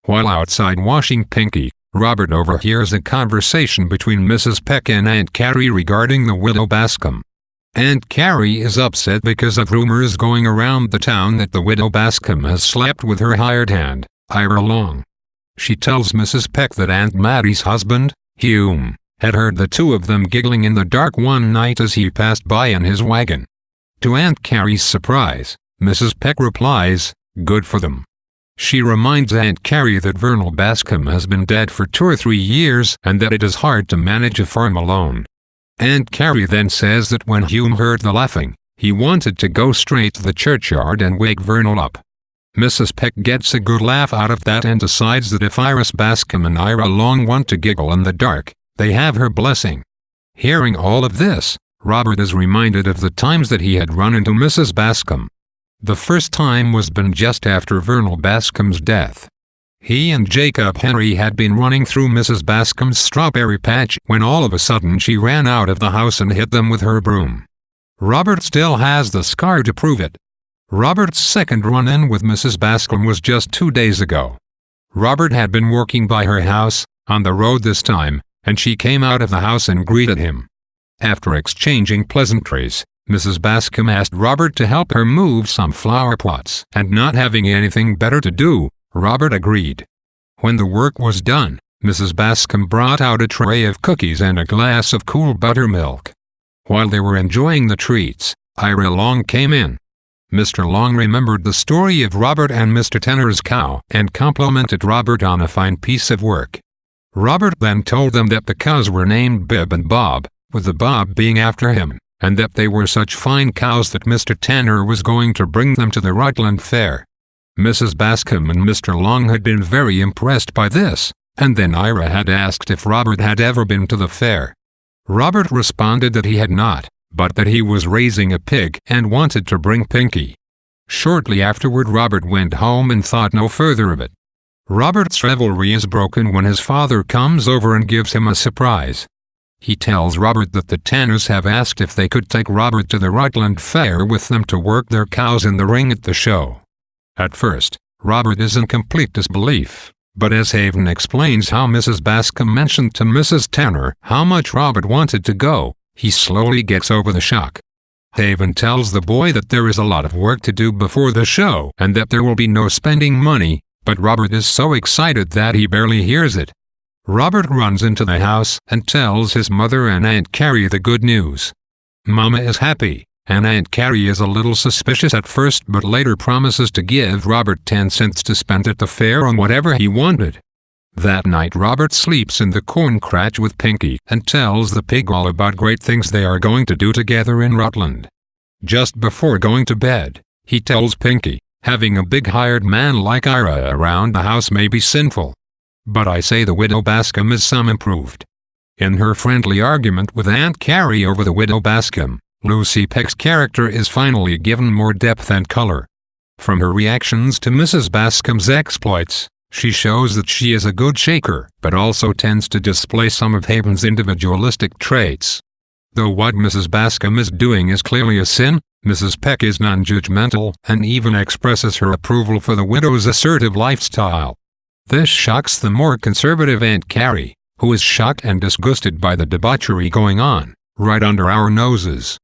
While outside washing Pinky, Robert overhears a conversation between Mrs. Peck and Aunt Carrie regarding the widow Bascom. Aunt Carrie is upset because of rumors going around the town that the widow Bascom has slept with her hired hand, Ira Long. She tells Mrs. Peck that Aunt Mattie's husband, Hume, had heard the two of them giggling in the dark one night as he passed by in his wagon. To Aunt Carrie's surprise, Mrs. Peck replies, "Good for them." She reminds Aunt Carrie that Vernal Bascom has been dead for 2 or 3 years and that it is hard to manage a farm alone. Aunt Carrie then says that when Hume heard the laughing, he wanted to go straight to the churchyard and wake Vernal up. Mrs. Peck gets a good laugh out of that and decides that if Iris Bascom and Ira Long want to giggle in the dark, they have her blessing. Hearing all of this, Robert is reminded of the times that he had run into Mrs. Bascom. The first time was been just after Vernal Bascom's death. He and Jacob Henry had been running through Mrs. Bascom's strawberry patch when all of a sudden she ran out of the house and hit them with her broom. Robert still has the scar to prove it. Robert's second run-in with Mrs. Bascom was just 2 days ago. Robert had been working by her house, on the road this time, and she came out of the house and greeted him. After exchanging pleasantries, Mrs. Bascom asked Robert to help her move some flower pots, and not having anything better to do, Robert agreed. When the work was done, Mrs. Bascom brought out a tray of cookies and a glass of cool buttermilk. While they were enjoying the treats, Ira Long came in. Mr. Long remembered the story of Robert and Mr. Tanner's cow and complimented Robert on a fine piece of work. Robert then told them that the cows were named Bib and Bob, with the Bob being after him, and that they were such fine cows that Mr. Tanner was going to bring them to the Rutland Fair. Mrs. Bascom and Mr. Long had been very impressed by this, and then Ira had asked if Robert had ever been to the fair. Robert responded that he had not, but that he was raising a pig and wanted to bring Pinky. Shortly afterward Robert went home and thought no further of it. Robert's revelry is broken when his father comes over and gives him a surprise. He tells Robert that the Tanners have asked if they could take Robert to the Rutland Fair with them to work their cows in the ring at the show. At first, Robert is in complete disbelief, but as Haven explains how Mrs. Bascom mentioned to Mrs. Tanner how much Robert wanted to go, he slowly gets over the shock. Haven tells the boy that there is a lot of work to do before the show and that there will be no spending money, but Robert is so excited that he barely hears it. Robert runs into the house and tells his mother and Aunt Carrie the good news. Mama is happy, and Aunt Carrie is a little suspicious at first but later promises to give Robert 10 cents to spend at the fair on whatever he wanted. That night Robert sleeps in the corn crotch with Pinky and tells the pig all about great things they are going to do together in Rutland. Just before going to bed, he tells Pinky, having a big hired man like Ira around the house may be sinful. But I say the widow Bascom is some improved. In her friendly argument with Aunt Carrie over the widow Bascom, Lucy Peck's character is finally given more depth and color. From her reactions to Mrs. Bascom's exploits, she shows that she is a good shaker but also tends to display some of Haven's individualistic traits. Though what Mrs. Bascom is doing is clearly a sin, Mrs. Peck is non-judgmental and even expresses her approval for the widow's assertive lifestyle. This shocks the more conservative Aunt Carrie, who is shocked and disgusted by the debauchery going on, right under our noses.